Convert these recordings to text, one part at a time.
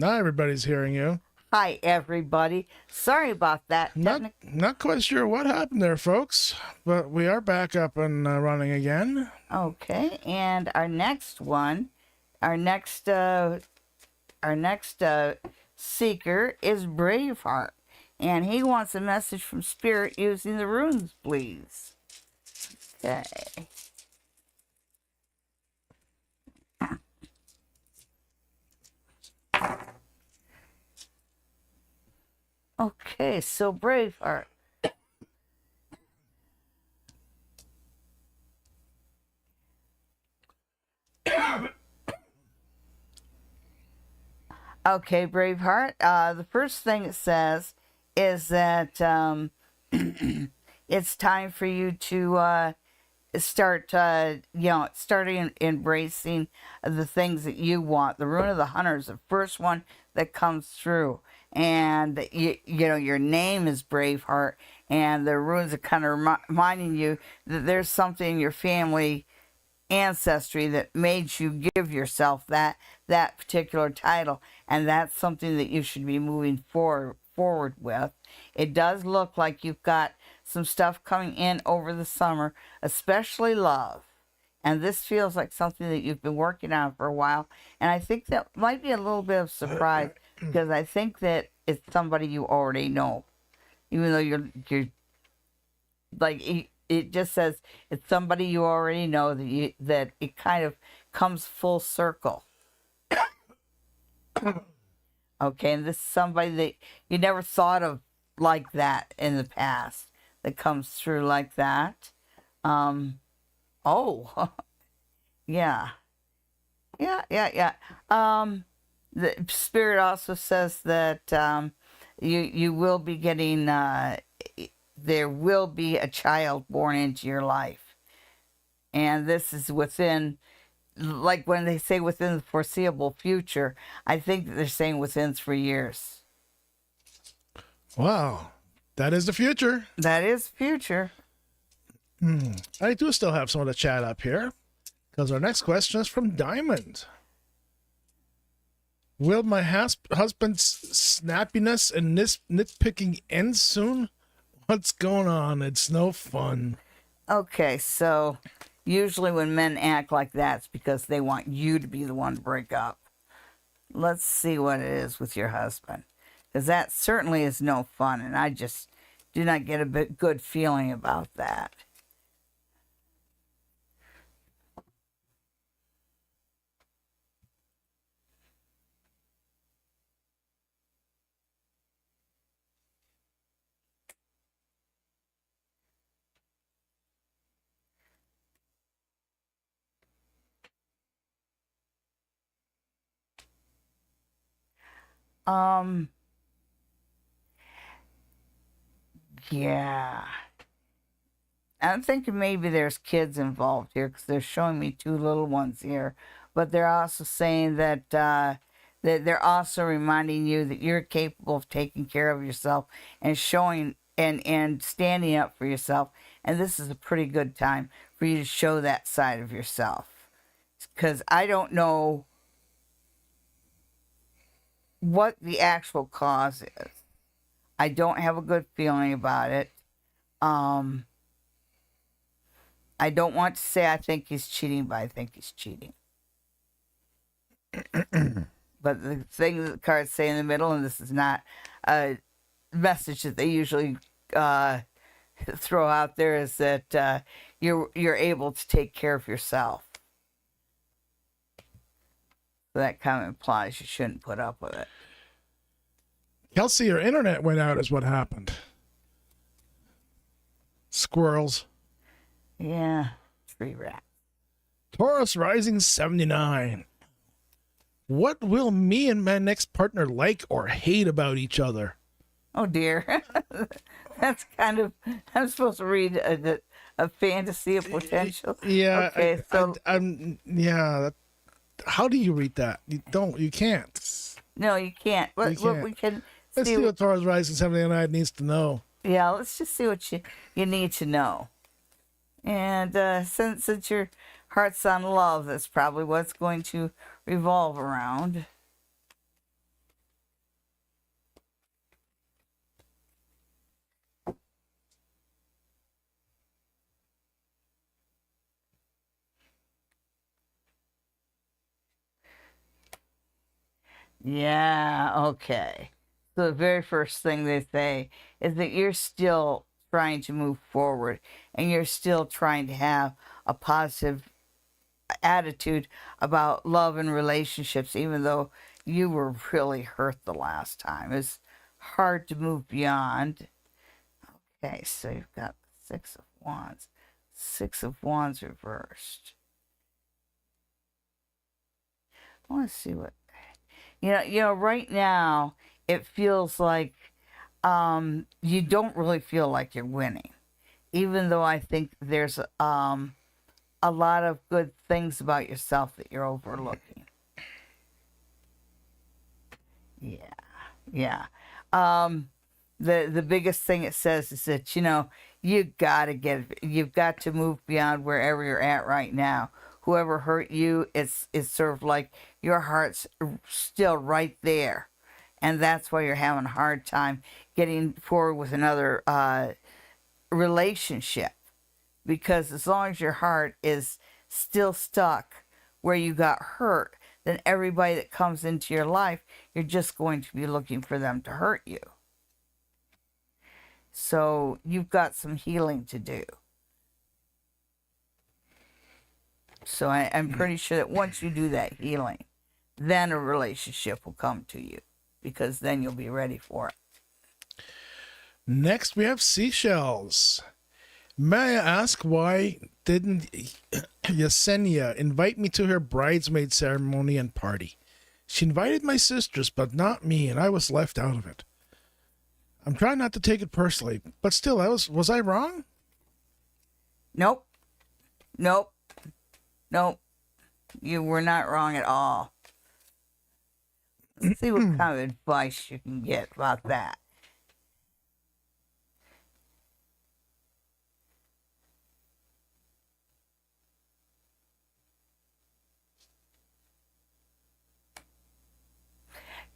Now everybody's hearing you. Hi, everybody. Sorry about that. Not quite sure what happened there, folks, but we are back up and running again. Okay, and our next one, our next seeker is Braveheart, and he wants a message from Spirit using the runes, please. Okay. Okay, so Braveheart. Okay, Braveheart. The first thing it says is that it's time for you to start, starting embracing the things that you want. The Rune of the Hunter is the first one that comes through, and your name is Braveheart, and the runes are kind of reminding you that there's something in your family ancestry that made you give yourself that particular title, and that's something that you should be moving forward with. It does look like you've got some stuff coming in over the summer, especially love, and this feels like something that you've been working on for a while, and I think that might be a little bit of surprise because I think that it's somebody you already know, even though you're like it just says it's somebody you already know, that it kind of comes full circle. Okay, and this is somebody that you never thought of like that in the past that comes through like that. Oh, yeah. The Spirit also says that you will be getting there will be a child born into your life. And this is within, like when they say within the foreseeable future, I think that they're saying within 3 years. Wow, that is the future. That is future. I do still have some of the chat up here, because our next question is from Diamond. Will my husband's snappiness and nitpicking end soon? What's going on? It's no fun. Okay, so usually when men act like that, it's because they want you to be the one to break up. Let's see what it is with your husband, because that certainly is no fun, and I just do not get a good feeling about that. Yeah. I'm thinking maybe there's kids involved here because they're showing me 2 little ones here, but they're also saying that that they're also reminding you that you're capable of taking care of yourself and showing and standing up for yourself. And this is a pretty good time for you to show that side of yourself, because I don't know what the actual cause is. I don't have a good feeling about it. I don't want to say I think he's cheating, but I think he's cheating. But the thing that the cards say in the middle, and this is not a message that they usually throw out there, is that you're able to take care of yourself. So that kind of implies you shouldn't put up with it. Kelsey, your internet went out is what happened. Squirrels. Yeah, tree rat. Taurus Rising 79. What will me and my next partner like or hate about each other? Oh dear. That's kind of, I'm supposed to read a fantasy of potential. Yeah. Okay, How do you read that? You can't. No, you can't. But we can Let's see what Taurus Rising 79 needs to know. Yeah, let's just see what you need to know. And since your heart's on love, that's probably what it's going to revolve around. Yeah, okay. So the very first thing they say is that you're still trying to move forward and you're still trying to have a positive attitude about love and relationships, even though you were really hurt the last time. It's hard to move beyond. Okay, so you've got Six of Wands. Six of Wands reversed. I want to see what right now it feels like you don't really feel like you're winning, even though I think there's a lot of good things about yourself that you're overlooking. Yeah, yeah. The biggest thing it says is that you've got to move beyond wherever you're at right now. Whoever hurt you, it's sort of like your heart's still right there, and that's why you're having a hard time getting forward with another relationship. Because as long as your heart is still stuck where you got hurt, then everybody that comes into your life, you're just going to be looking for them to hurt you. So you've got some healing to do. So I'm pretty sure that once you do that healing, then a relationship will come to you, because then you'll be ready for it. Next, we have seashells. May I ask why didn't Yesenia invite me to her bridesmaid ceremony and party? She invited my sisters, but not me, and I was left out of it. I'm trying not to take it personally, but still, was I wrong? Nope. Nope. Nope. You were not wrong at all. Let's see what kind of advice you can get about that.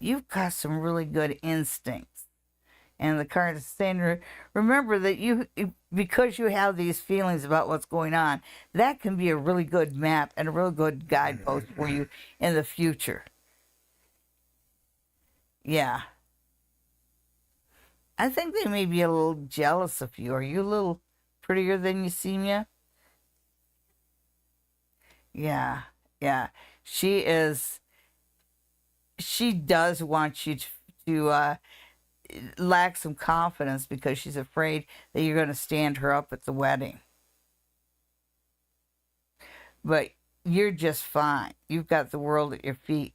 You've got some really good instincts. And the card is saying, remember that because you have these feelings about what's going on, that can be a really good map and a really good guidepost for you in the future. Yeah. I think they may be a little jealous of you. Are you a little prettier than you seem yet? Yeah. Yeah. She does want you to lack some confidence because she's afraid that you're going to stand her up at the wedding. But you're just fine. You've got the world at your feet.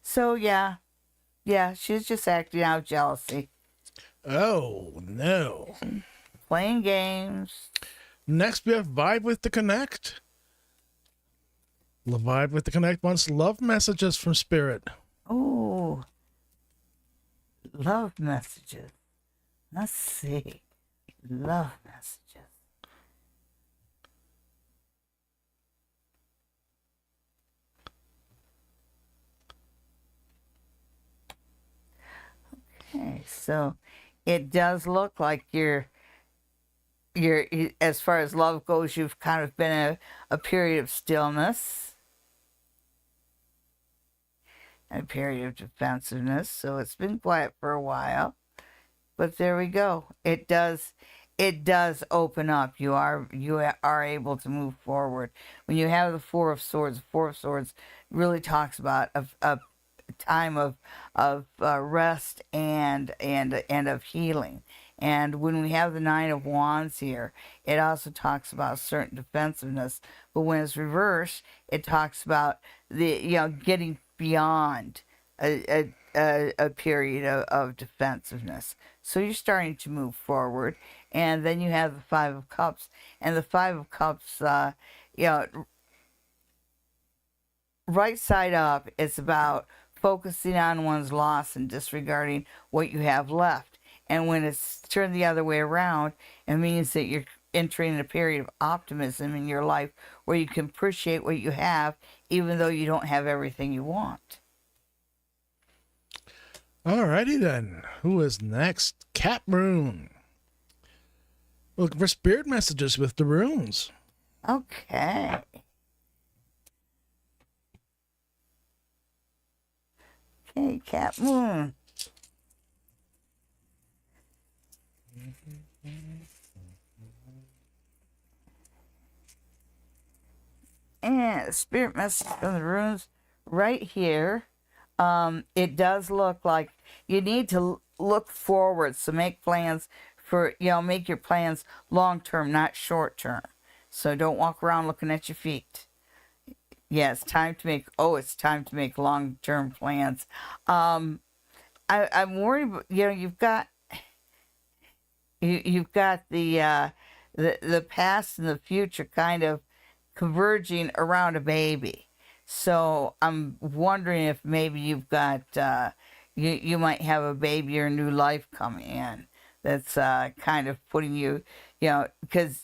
So, yeah, she's just acting out jealousy. Oh, no. Playing games. Next, we have Vibe with the Connect. The Vibe with the Connect wants love messages from Spirit. Oh, love messages. Let's see. Love messages. Okay, so it does look like you're as far as love goes, you've kind of been a period of stillness, a period of defensiveness. So it's been quiet for a while, but there we go. It does open up. You are able to move forward when you have the Four of Swords. The Four of Swords really talks about a time of rest and of healing. And when we have the Nine of Wands here, it also talks about certain defensiveness. But when it's reversed, it talks about getting beyond a period of defensiveness. So you're starting to move forward. And then you have the Five of Cups. And the Five of Cups, right side up, it's about focusing on one's loss and disregarding what you have left. And when it's turned the other way around, it means that you're entering a period of optimism in your life where you can appreciate what you have, even though you don't have everything you want. Alrighty then. Who is next? Cat Rune. Looking for spirit messages with the runes. Okay. Okay, Cat Moon. And spirit message from the runes right here. It does look like you need to look forward. So make plans for, make your plans long term, not short term. So don't walk around looking at your feet. Yeah, it's time to make long term plans. I'm worried, you've got the past and the future kind of converging around a baby. So I'm wondering if maybe you've got you might have a baby or a new life coming in that's kind of putting you, because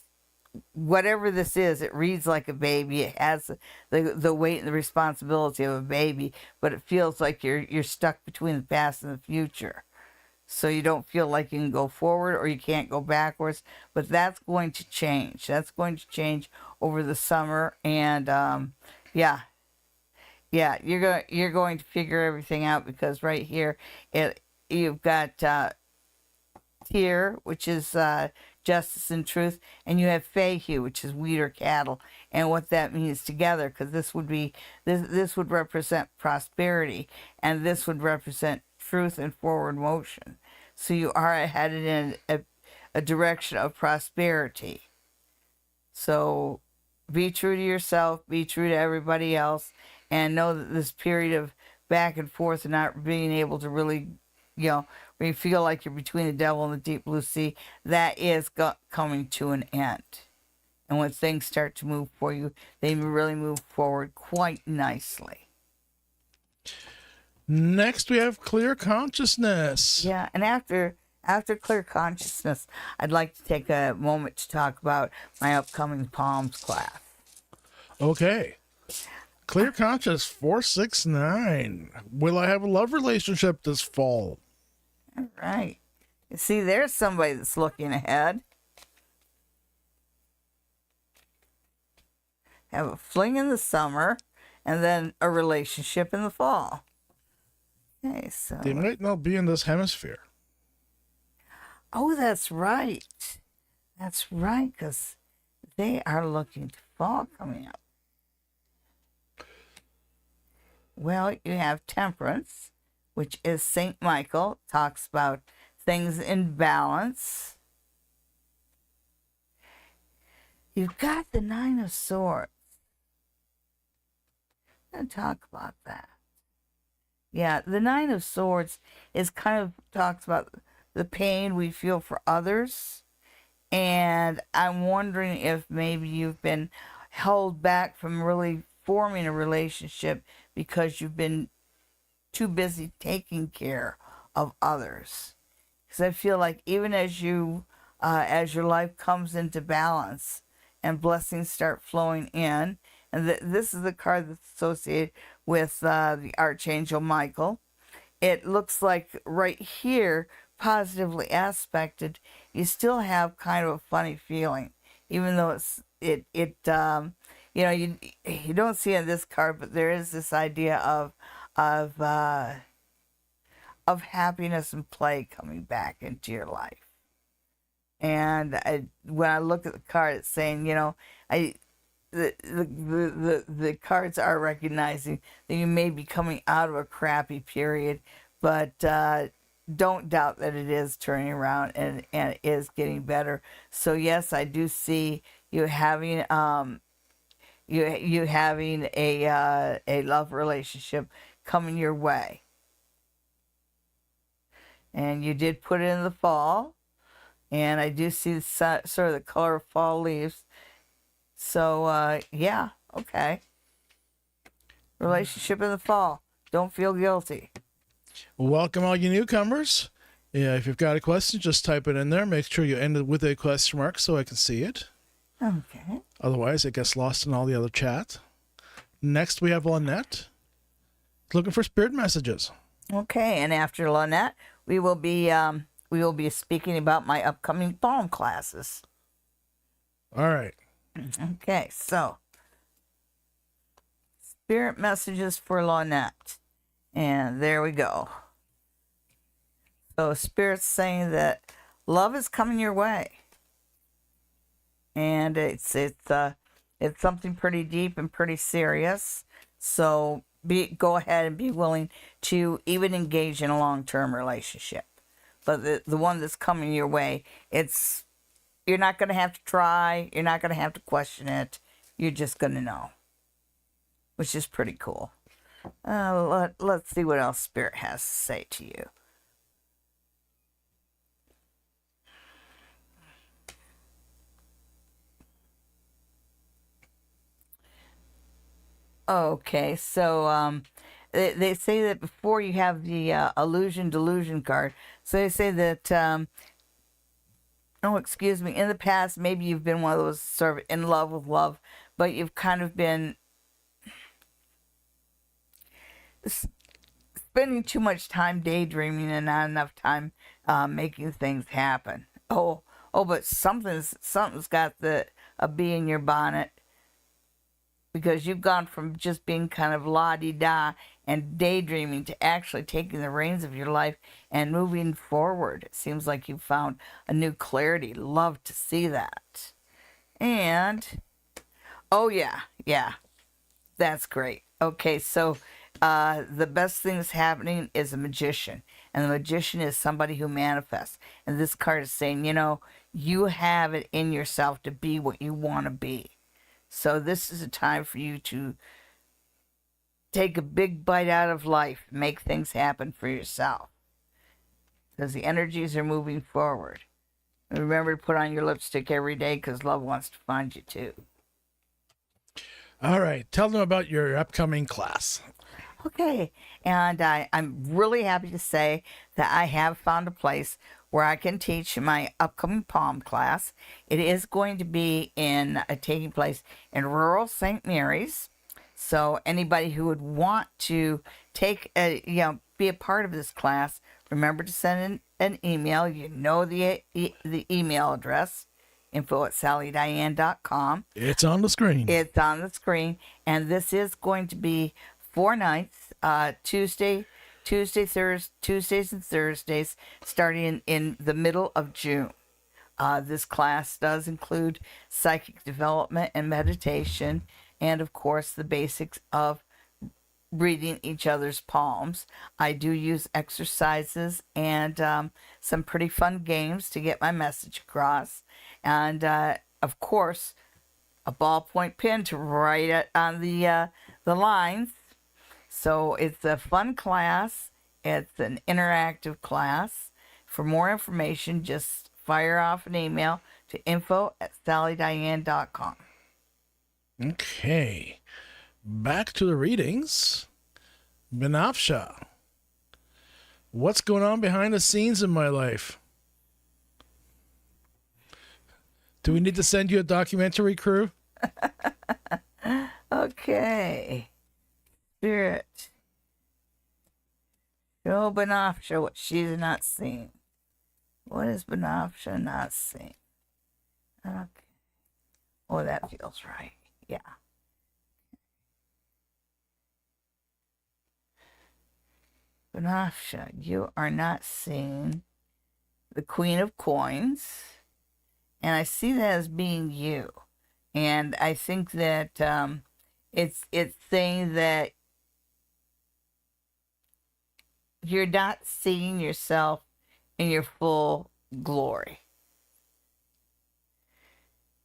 whatever this is, it reads like a baby. It has the weight and the responsibility of a baby, but it feels like you're stuck between the past and the future. So you don't feel like you can go forward or you can't go backwards, but that's going to change. That's going to change over the summer, and yeah, you're going to figure everything out, because right here, you've got Tyr, which is justice and truth, and you have Fehu, which is wheat or cattle, and what that means together, because this would represent prosperity, and this would represent truth and forward motion. So you are headed in a direction of prosperity. So be true to yourself, be true to everybody else, and know that this period of back and forth and not being able to really, when you feel like you're between the devil and the deep blue sea, that is coming to an end. And when things start to move for you, they really move forward quite nicely. Next, we have clear consciousness. Yeah, and after clear consciousness, I'd like to take a moment to talk about my upcoming Palms class. Okay. Clear conscious 469. Will I have a love relationship this fall? All right. You see, there's somebody that's looking ahead. Have a fling in the summer, and then a relationship in the fall. Okay, so They might not be in this hemisphere. oh, that's right. That's right, because they are looking to fall coming up. Well, you have Temperance, which is Saint Michael, talks about things in balance. You've got the Nine of Swords. I'm going to talk about that. Yeah, the Nine of Swords is kind of talks about the pain we feel for others. And I'm wondering if maybe you've been held back from really forming a relationship because you've been too busy taking care of others. Because I feel like even as your life comes into balance and blessings start flowing in, and this is the card that's associated with the Archangel Michael. It looks like right here, positively aspected, you still have kind of a funny feeling, even though you don't see it in this card, but there is this idea of happiness and play coming back into your life. And when I look at the card, it's saying, the cards are recognizing that you may be coming out of a crappy period, but don't doubt that it is turning around and it is getting better. So yes, I do see you having you having a love relationship coming your way, and you did put it in the fall, and I do see sort of the color of fall leaves. So yeah, okay. Relationship in the fall. Don't feel guilty. Welcome, all you newcomers. Yeah, if you've got a question, just type it in there. Make sure you end it with a question mark so I can see it. Okay. Otherwise, it gets lost in all the other chat. Next, we have Lynette. Looking for spirit messages. Okay, and after Lynette, we will be speaking about my upcoming palm classes. All right. Okay, so spirit messages for Lynette. And there we go. So Spirit's saying that love is coming your way. And it's something pretty deep and pretty serious. So go ahead and be willing to even engage in a long-term relationship. But the one that's coming your way, you're not going to have to try. You're not going to have to question it. You're just going to know, which is pretty cool. Let's see what else Spirit has to say to you. Okay, so they say that before you have the illusion delusion card, so they say that excuse me, in the past maybe you've been one of those sort of in love with love, but you've kind of been spending too much time daydreaming and not enough time making things happen. But something's got a bee in your bonnet, because you've gone from just being kind of la-di-da and daydreaming to actually taking the reins of your life and moving forward. It seems like you've found a new clarity. Love to see that. And, oh yeah, that's great. Okay, so the best thing that's happening is a magician. And the magician is somebody who manifests. And this card is saying, you have it in yourself to be what you want to be. So this is a time for you to take a big bite out of life, make things happen for yourself, because the energies are moving forward. And remember to put on your lipstick every day, because love wants to find you too. All right. Tell them about your upcoming class. Okay, and I'm really happy to say that I have found a place where I can teach my upcoming palm class. It is going to be taking place in rural St. Mary's. So anybody who would want to be a part of this class, remember to send an email. You know the email address, info@sallydiane.com. It's on the screen. It's on the screen, and this is going to be 4 nights, Tuesdays and Thursdays, starting in the middle of June. This class does include psychic development and meditation, and of course the basics of reading each other's palms. I do use exercises and some pretty fun games to get my message across, and of course a ballpoint pen to write it on the lines. So it's a fun class. It's an interactive class. For more information, just fire off an email to info@sallydiane.com. Okay. Back to the readings. Benafsha. What's going on behind the scenes in my life? Do we need to send you a documentary crew? Okay. Spirit. Show Benafsha what she's not seeing. What is Benafsha not seeing? Okay. Oh, that feels right. Yeah. Benafsha, you are not seeing the Queen of Coins. And I see that as being you. And I think that it's saying that you're not seeing yourself in your full glory.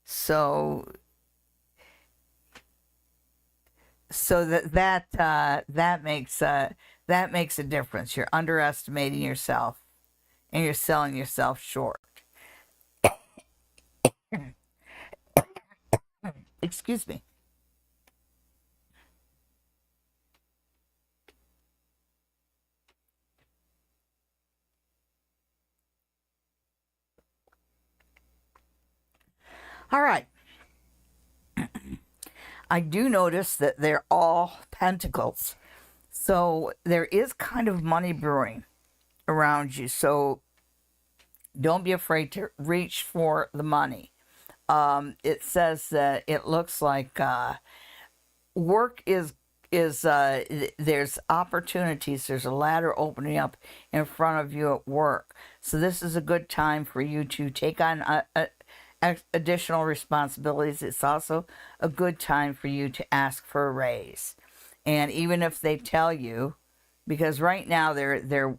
So that makes a difference. You're underestimating yourself, and you're selling yourself short. Excuse me. All right. I do notice that they're all pentacles. So there is kind of money brewing around you. So don't be afraid to reach for the money. It says that it looks like work is there's opportunities. There's a ladder opening up in front of you at work. So this is a good time for you to take on additional responsibilities. It's also a good time for you to ask for a raise. And even if they tell you, because right now they're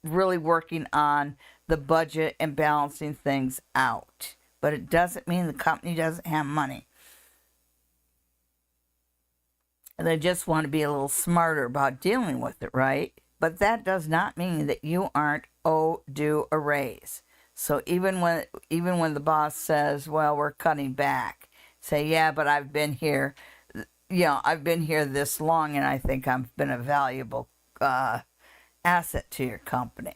really working on the budget and balancing things out. But it doesn't mean the company doesn't have money. And they just want to be a little smarter about dealing with it, right? But that does not mean that you aren't due a raise. So even when the boss says, well, we're cutting back, say, yeah, but I've been here, I've been here this long, and I think I've been a valuable asset to your company.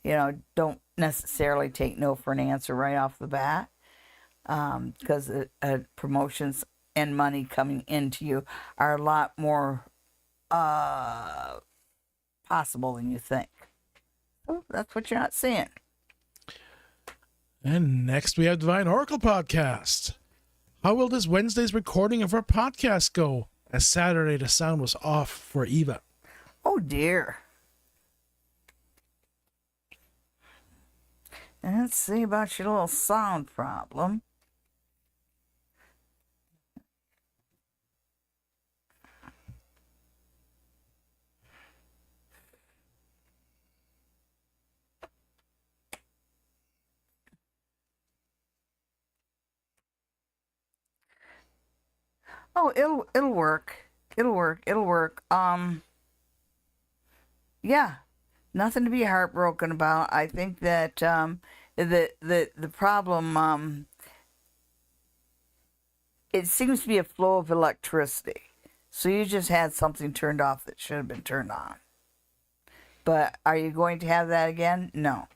Don't necessarily take no for an answer right off the bat, because promotions and money coming into you are a lot more possible than you think. So that's what you're not seeing. And next we have Divine Oracle Podcast. How will this Wednesday's recording of our podcast go? As Saturday the sound was off for Eva. Oh dear. Let's see about your little sound problem. Oh, it'll work. It'll work. Yeah. Nothing to be heartbroken about. I think that the problem, it seems to be a flow of electricity. So you just had something turned off that should have been turned on. But are you going to have that again? No.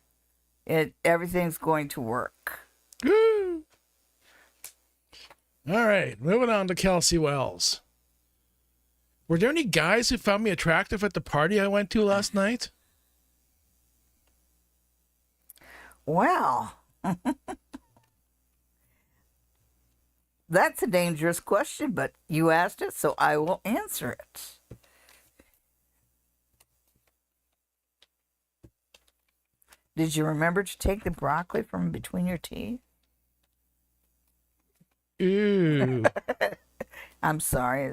Everything's going to work. Woo! All right, moving on to Kelsey Wells. Were there any guys who found me attractive at the party I went to last night? Well, that's a dangerous question, but you asked it, so I will answer it. Did you remember to take the broccoli from between your teeth? Ooh. I'm sorry.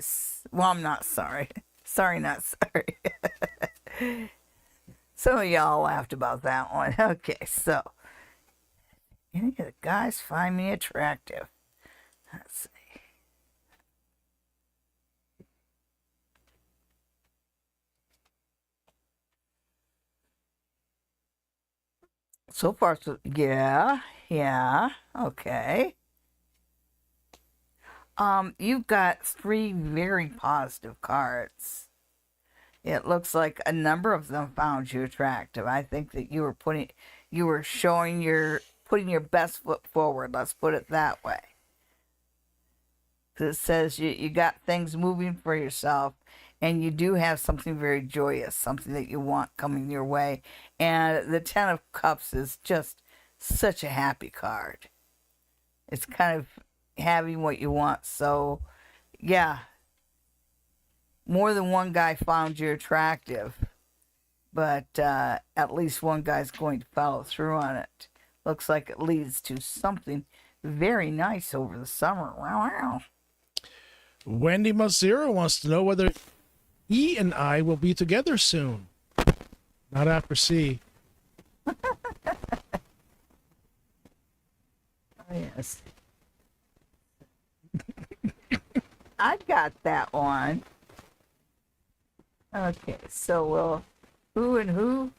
I'm not sorry. Sorry, not sorry. Some of y'all laughed about that one. Okay, so any of the guys find me attractive? Let's see. So far, so yeah, okay. You've got 3 very positive cards. It looks like a number of them found you attractive. I think that you were putting your best foot forward. Let's put it that way. It says you got things moving for yourself, and you do have something very joyous, something that you want coming your way. And the 10 of Cups is just such a happy card. It's kind of having what you want. So, yeah, more than one guy found you attractive, but at least one guy's going to follow through on it. Looks like it leads to something very nice over the summer. Wow. Wendy Mazero wants to know whether E and I will be together soon. Not after C. Oh, yes. I got that one. Okay, so who and who?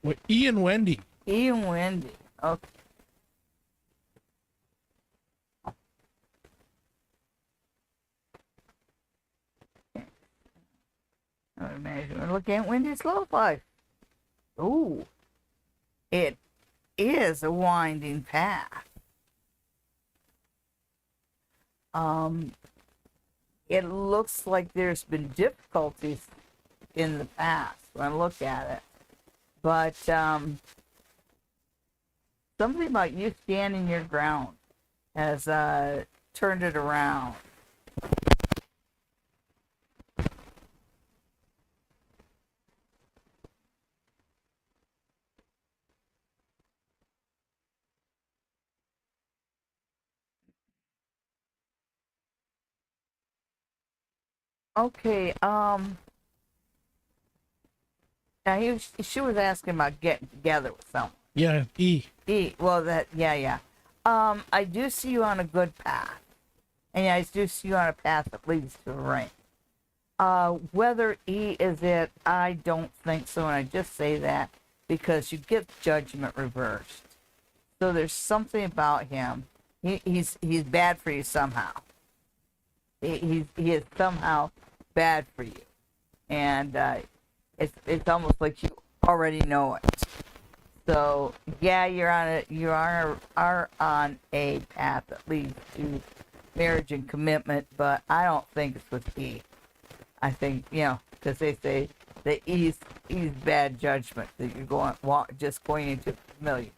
With E and Wendy. E and Wendy. Okay. I would imagine we're looking at Wendy's love life. Ooh. It is a winding path. It looks like there's been difficulties in the past when I look at it. But something about you standing your ground has turned it around. Okay. Now she was asking about getting together with someone. Yeah, E. Well, yeah. I do see you on a good path, and I do see you on a path that leads to a ring. Whether E is it, I don't think so, and I just say that because you get judgment reversed. So there's something about him. He's bad for you somehow. He is somehow bad for you, and it's almost like you already know it. So yeah, you are on a path that leads to marriage and commitment, but I don't think it's with E. I think because they say that E's bad judgment that you're just going into a familiar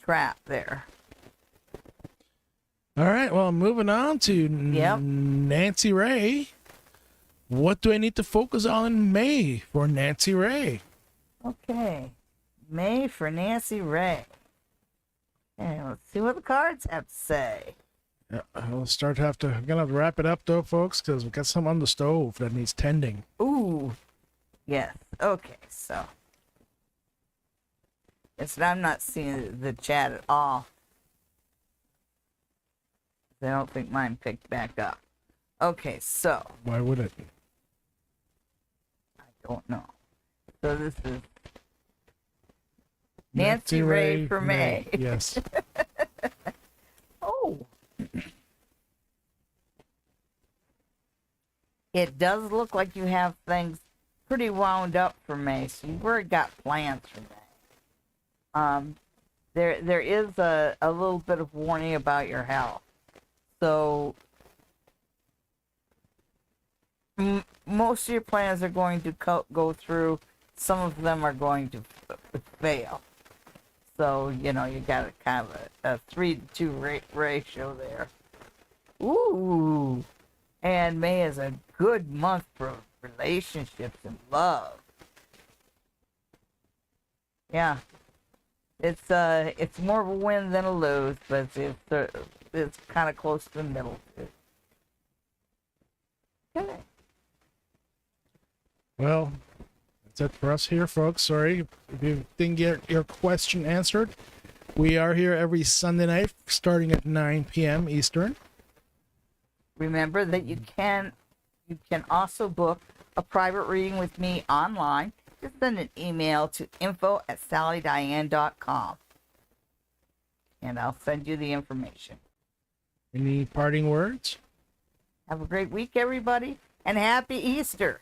trap there. All right, well, moving on to Yep. Nancy Ray. What do I need to focus on in May for Nancy Ray? Okay, May for Nancy Ray. Okay, let's see what the cards have to say. Yeah, I'm gonna have to wrap it up though, folks, because we got some on the stove that needs tending. Ooh, yes. Okay, so I'm not seeing the chat at all. I don't think mine picked back up. Okay, so Why would it? I don't know. So this is Nancy Ray for May. Yes. Oh. It does look like you have things pretty wound up for May, so you've already got plans for May. There is a little bit of warning about your health. So most of your plans are going to go through. Some of them are going to fail. So, you got a kind of a 3-to-2 ratio there. Ooh. And May is a good month for relationships and love. Yeah. It's more of a win than a lose, but it's kind of close to the middle too. Okay. Well, that's it for us here, folks. Sorry if you didn't get your question answered. We are here every Sunday night starting at 9 p.m. Eastern. Remember that you can also book a private reading with me online. Just send an email to info@sallydiane.com and I'll send you the information. Any parting words? Have a great week, everybody, and happy Easter.